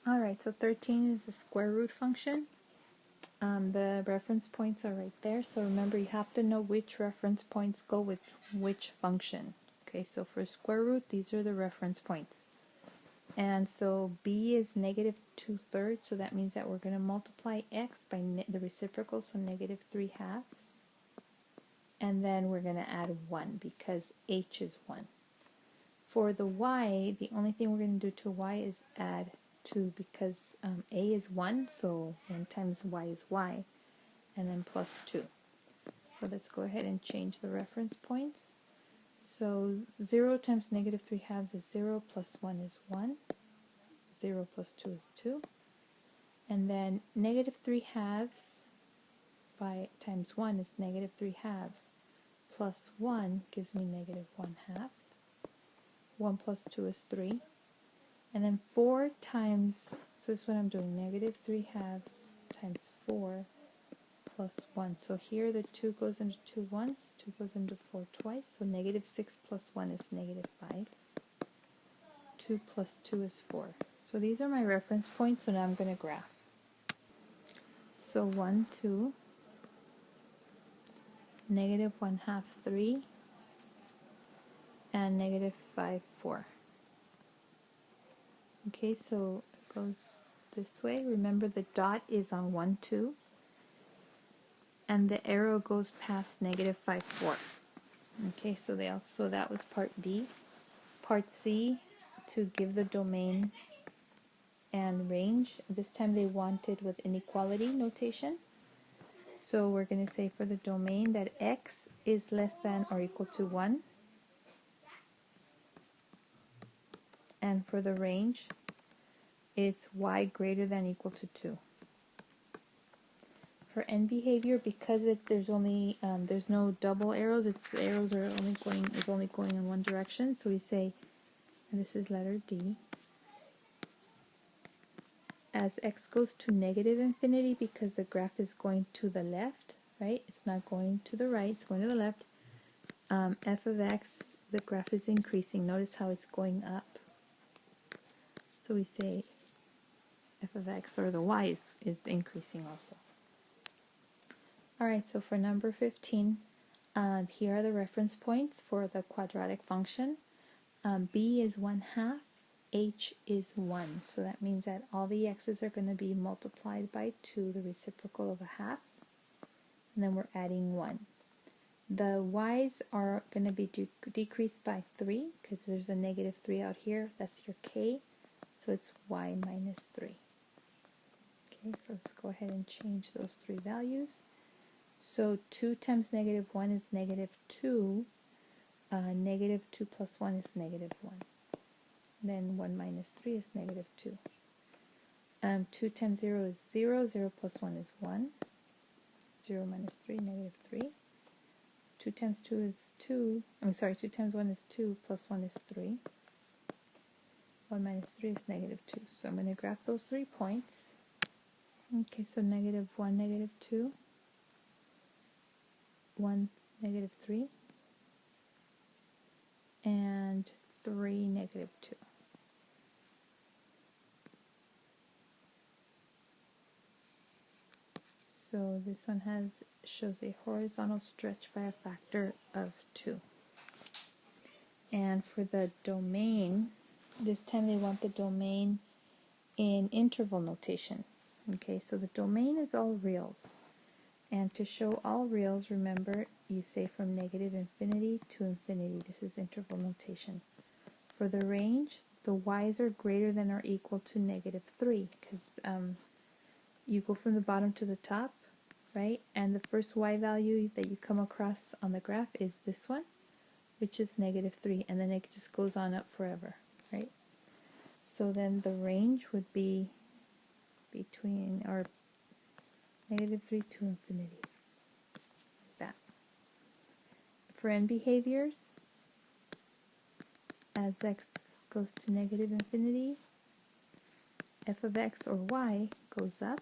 Alright, so 13 is the square root function. The reference points are right there, so remember you have to know which reference points go with which function. Okay, so for square root, these are the reference points. And so b is negative 2/3, so that means that we're going to multiply x by the reciprocal, so negative 3/2. And then we're going to add 1 because h is 1. For the y, the only thing we're going to do to y is add 2 because a is 1, so 1 times y is y, and then plus 2. So let's go ahead and change the reference points. So 0 times negative 3/2 is 0, plus 1 is 1. 0 plus 2 is 2. And then negative 3/2 by times 1 is negative 3/2. Plus 1 gives me negative 1/2. 1 plus 2 is 3. And then 4 times, so this is what I'm doing, negative 3/2 times 4 plus 1. So here the 2 goes into 2 once, 2 goes into 4 twice, so negative 6 plus 1 is negative 5. 2 plus 2 is 4. So these are my reference points, so now I'm going to graph. So 1, 2, negative 1/2, 3, and negative 5, 4. Okay, so it goes this way. Remember the dot is on 1, 2, and the arrow goes past negative 5, 4. Okay, so that was part B. Part C, to give the domain and range. This time they wanted with inequality notation. So we're going to say for the domain that x is less than or equal to 1. And for the range, it's y greater than or equal to 2. For end behavior, because there's no double arrows, the arrows are only going in one direction. So we say, and this is letter D, as x goes to negative infinity, because the graph is going to the left, right? It's not going to the right, it's going to the left. F of x, the graph is increasing. Notice how it's going up. So we say f of x, or the y, is increasing also. Alright, so for number 15, here are the reference points for the quadratic function. B is 1/2, h is 1. So that means that all the x's are going to be multiplied by 2, the reciprocal of 1/2. And then we're adding 1. The y's are going to be decreased by 3, because there's a negative 3 out here. That's your k. So it's y minus 3. Okay, so let's go ahead and change those 3 values. So 2 times negative 1 is negative 2. Negative 2 plus 1 is negative 1. Then 1 minus 3 is negative 2. 2 times 0 is 0. 0 plus 1 is 1. 0 minus 3, negative 3. 2 times 2 is 2. 2 times 1 is 2, plus 1 is 3. 1 minus 3 is negative 2. So I'm going to graph those 3 points. Okay, so negative 1, negative 2. 1, negative 3. And 3, negative 2. So this one shows a horizontal stretch by a factor of 2. And for the domain, this time they want the domain in interval notation. Okay, so the domain is all reals. And to show all reals, remember, you say from negative infinity to infinity. This is interval notation. For the range, the y's are greater than or equal to negative 3, because you go from the bottom to the top, right? And the first y value that you come across on the graph is this one, which is negative 3, and then it just goes on up forever, right? So then the range would be between, or negative 3 to infinity, like that. For end behaviors, as x goes to negative infinity, f of x, or y, goes up,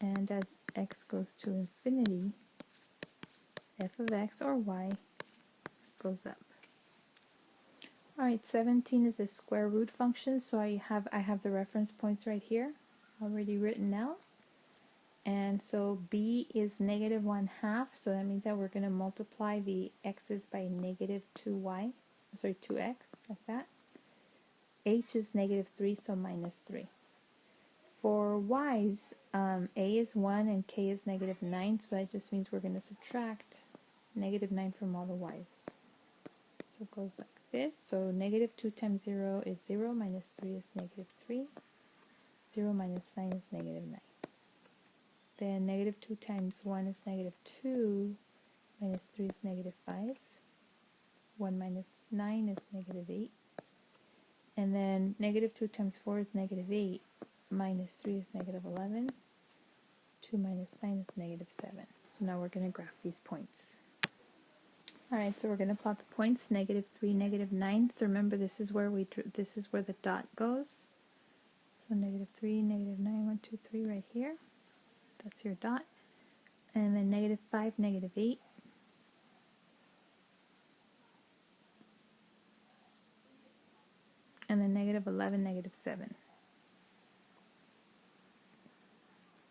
and as x goes to infinity, f of x, or y, goes up. Alright, 17 is a square root function, so I have the reference points right here already written out. And so b is negative 1/2, so that means that we're going to multiply the x's by negative 2x, like that. H is negative 3, so minus 3. For y's, a is 1 and k is negative 9, so that just means we're going to subtract negative 9 from all the y's. So it goes like this. So negative 2 times 0 is 0, minus 3 is negative 3. 0 minus 9 is negative 9. Then negative 2 times 1 is negative 2, minus 3 is negative 5. 1 minus 9 is negative 8. And then negative 2 times 4 is negative 8, minus 3 is negative 11. 2 minus 9 is negative 7. So now we're going to graph these points. Alright, so we're going to plot the points, negative 3, negative 9. So remember, this is where the dot goes. So negative 3, negative 9, 1, 2, 3 right here. That's your dot. And then negative 5, negative 8. And then negative 11, negative 7.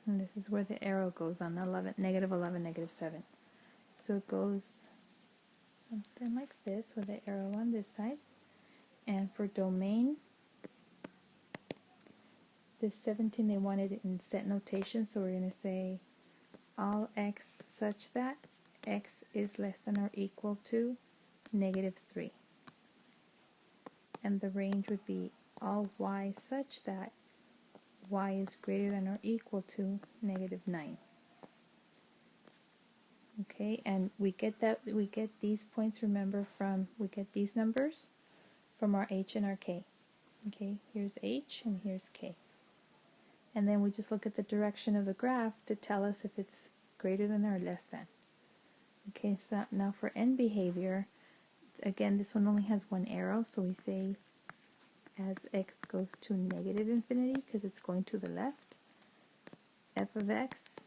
And this is where the arrow goes on negative 11, negative 7. So it goes something like this with the arrow on this side. And for domain, this 17, they wanted it in set notation, so we're going to say all x such that x is less than or equal to negative 3. And the range would be all y such that y is greater than or equal to negative 9. Okay, and we get these points, remember, we get these numbers from our h and our k. Okay, here's h and here's k. And then we just look at the direction of the graph to tell us if it's greater than or less than. Okay, so now for end behavior, again, this one only has one arrow, so we say as x goes to negative infinity, because it's going to the left, f of x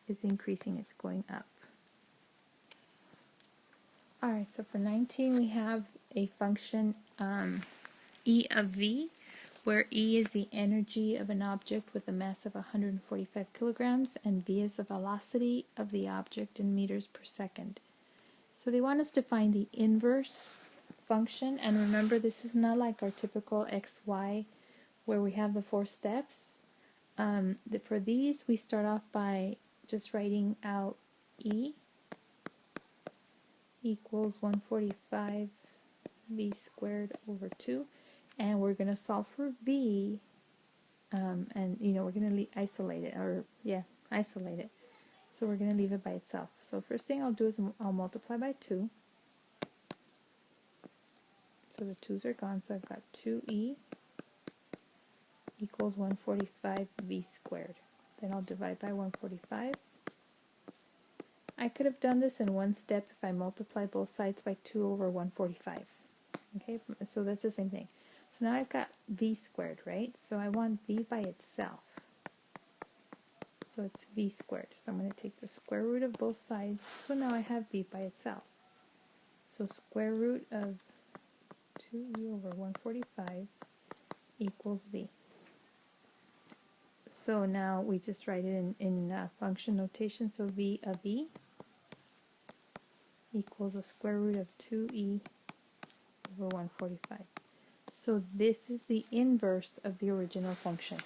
is increasing, it's going up. Alright, so for 19 we have a function E of v, where E is the energy of an object with a mass of 145 kilograms and v is the velocity of the object in meters per second. So they want us to find the inverse function, and remember, this is not like our typical xy where we have the 4 steps. For these, we start off by just writing out E equals 145 v squared over 2, and we're going to solve for v, and we're going to isolate it, isolate it. So we're going to leave it by itself. So first thing I'll do is I'll multiply by 2. So the 2's are gone, so I've got 2e equals 145 v squared. Then I'll divide by 145. I could have done this in one step if I multiply both sides by 2 over 145. Okay, so that's the same thing. So now I've got v squared, right? So I want v by itself. So it's v squared. So I'm going to take the square root of both sides. So now I have v by itself. So square root of 2e over 145 equals v. So now we just write it in function notation. So v of e equals the square root of 2e over 145. So this is the inverse of the original function.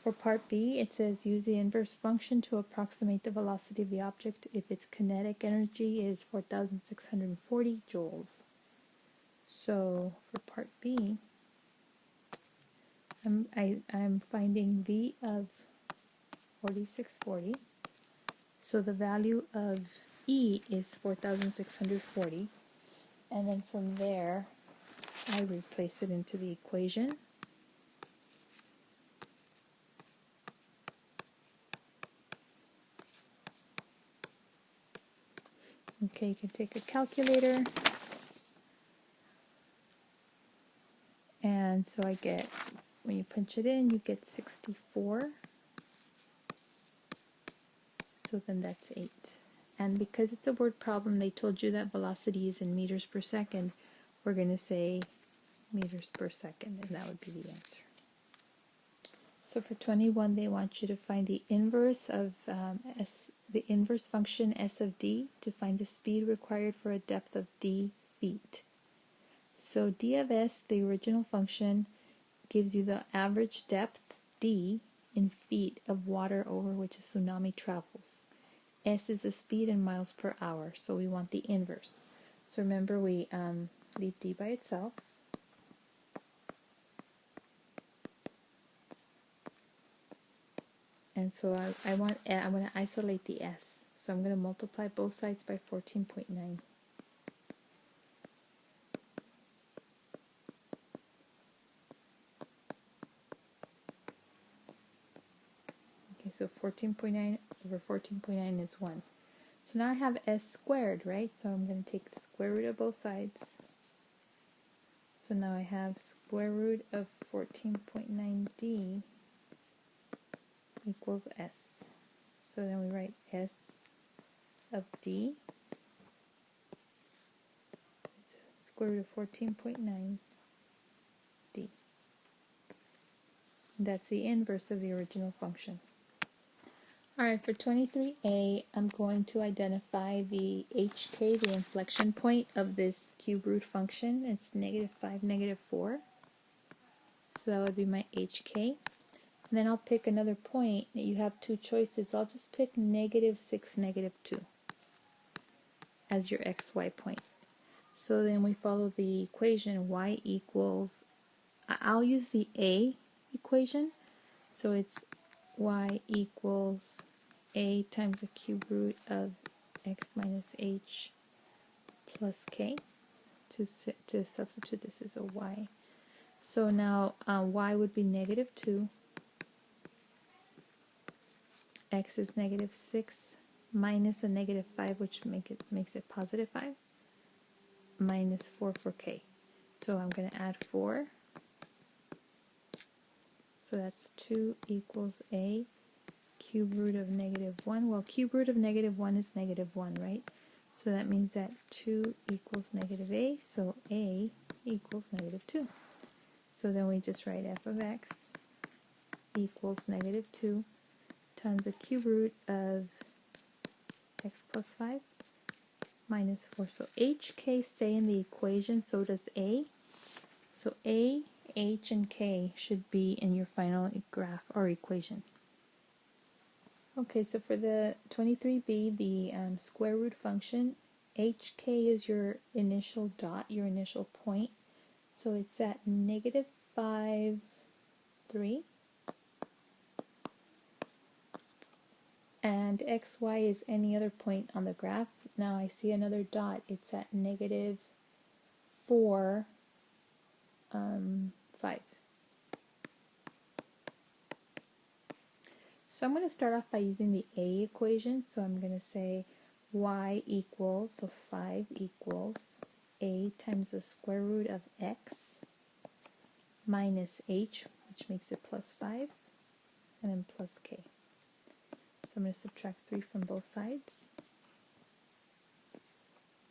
For part B, it says use the inverse function to approximate the velocity of the object if its kinetic energy is 4,640 joules. So for part B, I'm finding V of 4640. So the value of E is 4,640. And then from there, I replace it into the equation. Okay, you can take a calculator. And so I get, when you punch it in, you get 64. So then that's 8. And because it's a word problem, they told you that velocity is in meters per second. We're going to say meters per second, and that would be the answer. So for 21, they want you to find the inverse of the inverse function s of d to find the speed required for a depth of d feet. So d of s, the original function, gives you the average depth d in feet of water over which a tsunami travels. S is the speed in miles per hour, so we want the inverse. So remember, we leave d by itself. And so I want to isolate the s. So I'm going to multiply both sides by 14.9. Okay, so 14.9 over 14.9 is 1. So now I have s squared, right? So I'm going to take the square root of both sides. So now I have square root of 14.9d equals s. So then we write s of d, square root of 14.9d. That's the inverse of the original function. Alright, for 23a, I'm going to identify the hk, the inflection point of this cube root function. It's -5, -4. So that would be my hk. And then I'll pick another point. You have two choices. I'll just pick -6, -2 as your xy point. So then we follow the equation y equals, I'll use the a equation. So it's y equals a times the cube root of x minus h plus k. To substitute this as a y. So now y would be -2, x is -6, minus a -5, which makes it +5, minus 4 for k. So I'm going to add 4. So that's 2 equals a cube root of -1. Well, cube root of -1 is -1, right? So that means that 2 equals -a, so a equals -2. So then we just write f of x equals -2 times the cube root of x plus 5 minus 4. So hk stay in the equation, so does a. So a, h, and k should be in your final graph or equation. Okay, so for the 23b, the square root function, hk is your initial dot, your initial point. So it's at -5, 3. And xy is any other point on the graph. Now I see another dot. It's at -4, 5. So I'm going to start off by using the a equation. So I'm going to say y equals, so 5 equals a times the square root of x minus h, which makes it +5, and then plus k. So I'm going to subtract 3 from both sides.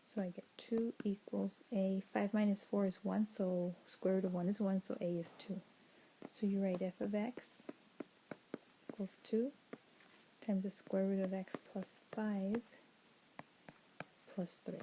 So I get 2 equals a. 5 minus 4 is 1, so square root of 1 is 1, so a is 2. So you write f of x equals 2 times the square root of x plus 5 plus 3.